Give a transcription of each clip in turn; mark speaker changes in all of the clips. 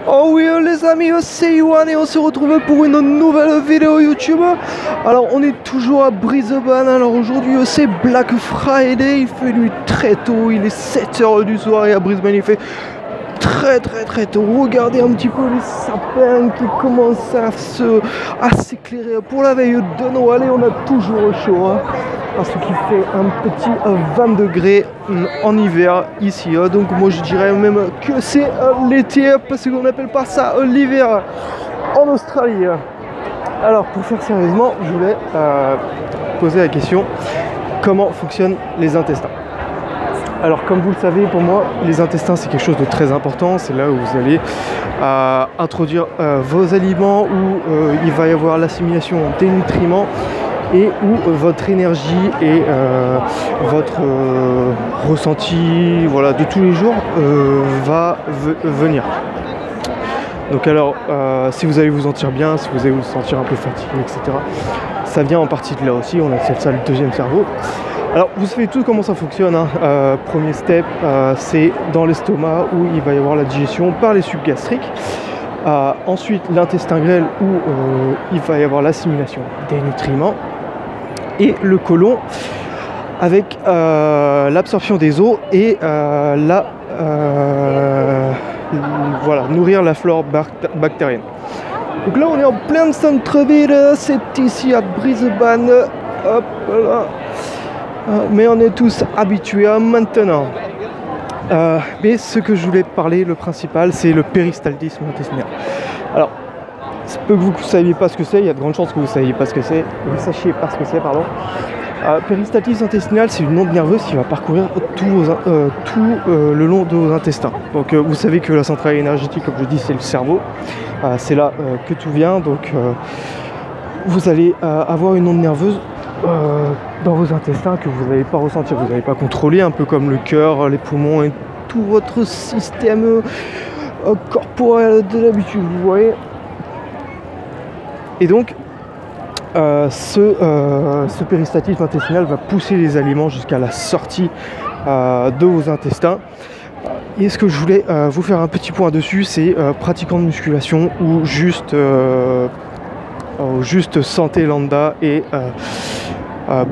Speaker 1: Oh oui les amis, c'est Yohan et on se retrouve pour une nouvelle vidéo YouTube. Alors on est toujours à Brisbane, alors aujourd'hui c'est Black Friday, il fait nuit très tôt, il est 7h du soir et à Brisbane il fait très tôt. Regardez un petit peu les sapins qui commencent à s'éclairer pour la veille de Noël et on a toujours chaud hein, parce qu'il fait un petit 20 degrés en hiver ici, donc moi je dirais même que c'est l'été parce qu'on n'appelle pas ça l'hiver en Australie. Alors pour faire sérieusement, je voulais poser la question: comment fonctionnent les intestins? Alors comme vous le savez, pour moi les intestins c'est quelque chose de très important, c'est là où vous allez introduire vos aliments, où il va y avoir l'assimilation des nutriments et où votre énergie et votre ressenti voilà, de tous les jours va venir. Donc alors si vous allez vous sentir bien, si vous allez vous sentir un peu fatigué, etc., ça vient en partie de là aussi, on appelle ça le deuxième cerveau. Alors vous savez tous comment ça fonctionne hein. Premier step, c'est dans l'estomac où il va y avoir la digestion par les sucs gastriques. Ensuite l'intestin grêle où il va y avoir l'assimilation des nutriments. Et le côlon avec l'absorption des eaux et voilà, nourrir la flore bactérienne. Donc là on est en plein centre-ville, c'est ici à Brisbane, hop là. Mais on est tous habitués maintenant. Mais ce que je voulais parler, le principal, c'est le péristaltisme intestinal. Alors, c'est peu que vous ne saviez pas ce que c'est, il y a de grandes chances que vous ne sachiez pas ce que c'est, pardon. Péristaltisme intestinal, c'est une onde nerveuse qui va parcourir tout le long de vos intestins. Donc vous savez que la centrale énergétique, comme je dis, c'est le cerveau. C'est là que tout vient. Donc vous allez avoir une onde nerveuse dans vos intestins que vous n'allez pas ressentir, vous n'allez pas contrôler, un peu comme le cœur, les poumons et tout votre système corporel de l'habitude, vous voyez. Et donc ce péristaltisme intestinal va pousser les aliments jusqu'à la sortie de vos intestins. Et ce que je voulais vous faire un petit point dessus, c'est pratiquant de musculation ou juste santé lambda et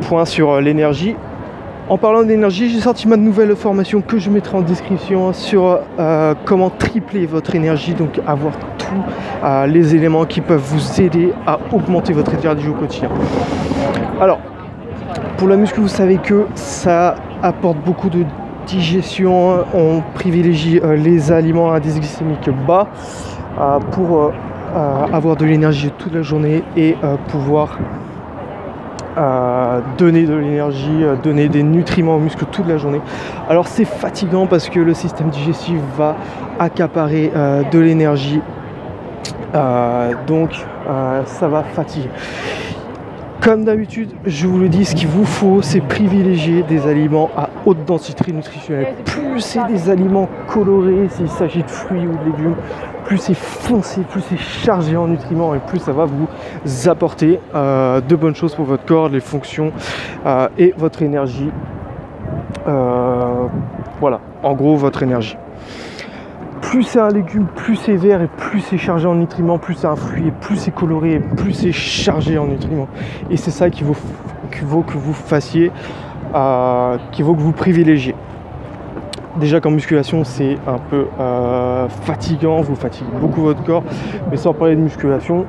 Speaker 1: point sur l'énergie. En parlant d'énergie, j'ai sorti ma nouvelle formation que je mettrai en description sur comment tripler votre énergie, donc avoir tous les éléments qui peuvent vous aider à augmenter votre énergie au quotidien. Alors, pour la muscu, vous savez que ça apporte beaucoup de digestion, on privilégie les aliments à indice glycémique bas pour avoir de l'énergie toute la journée et pouvoir donner de l'énergie, donner des nutriments aux muscles toute la journée. Alors c'est fatigant parce que le système digestif va accaparer de l'énergie, donc ça va fatiguer. Comme d'habitude, je vous le dis, ce qu'il vous faut, c'est privilégier des aliments à haute densité nutritionnelle. Plus c'est des aliments colorés, s'il s'agit de fruits ou de légumes, plus c'est foncé, plus c'est chargé en nutriments et plus ça va vous apporter de bonnes choses pour votre corps, les fonctions et votre énergie. Voilà, en gros votre énergie. Plus c'est un légume, plus c'est vert et plus c'est chargé en nutriments, plus c'est un fruit et plus c'est coloré et plus c'est chargé en nutriments. Et c'est ça qu'il vaut que vous fassiez, qu'il vaut que vous privilégiez. Déjà qu'en musculation c'est un peu fatigant, vous fatiguez beaucoup votre corps, mais sans parler de musculation,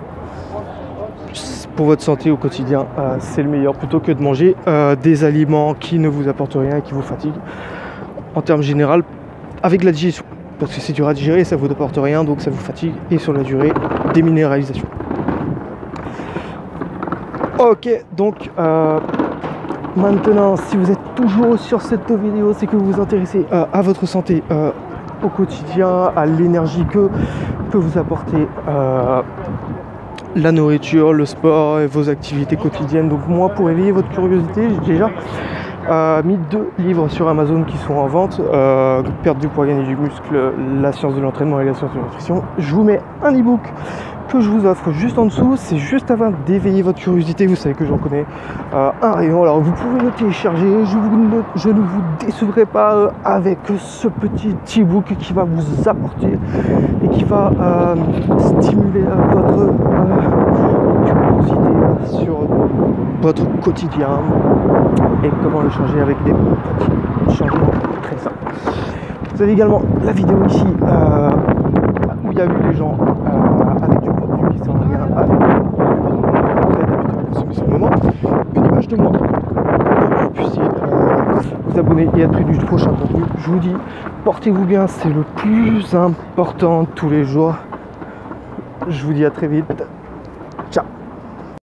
Speaker 1: pour votre santé au quotidien, c'est le meilleur plutôt que de manger des aliments qui ne vous apportent rien et qui vous fatiguent en termes généraux avec la digestion. Parce que c'est dur à digérer, ça ne vous apporte rien, donc ça vous fatigue et sur la durée, déminéralisation. Ok, donc maintenant, si vous êtes toujours sur cette vidéo, c'est que vous vous intéressez à votre santé au quotidien, à l'énergie que peut vous apporter la nourriture, le sport et vos activités quotidiennes. Donc moi, pour éveiller votre curiosité, j'ai déjà mis 2 livres sur Amazon qui sont en vente, perte du poids, gagner du muscle, la science de l'entraînement et la science de la nutrition. Je vous mets un e-book que je vous offre juste en dessous, c'est juste afin d'éveiller votre curiosité. Vous savez que j'en connais un rayon. Alors vous pouvez le télécharger. Je ne vous décevrai pas avec ce petit e-book qui va vous apporter et qui va stimuler votre curiosité sur votre quotidien et comment le changer avec des petits changements très simples. Vous avez également la vidéo ici où il y a eu des gens avec du contenu qui sont en lien avec vous avez l'habitude de consommer sur le moment, une image de moi pour que vous puissiez vous abonner et être prévenu du prochain contenu. Je vous dis, portez-vous bien, c'est le plus important tous les jours. Je vous dis à très vite.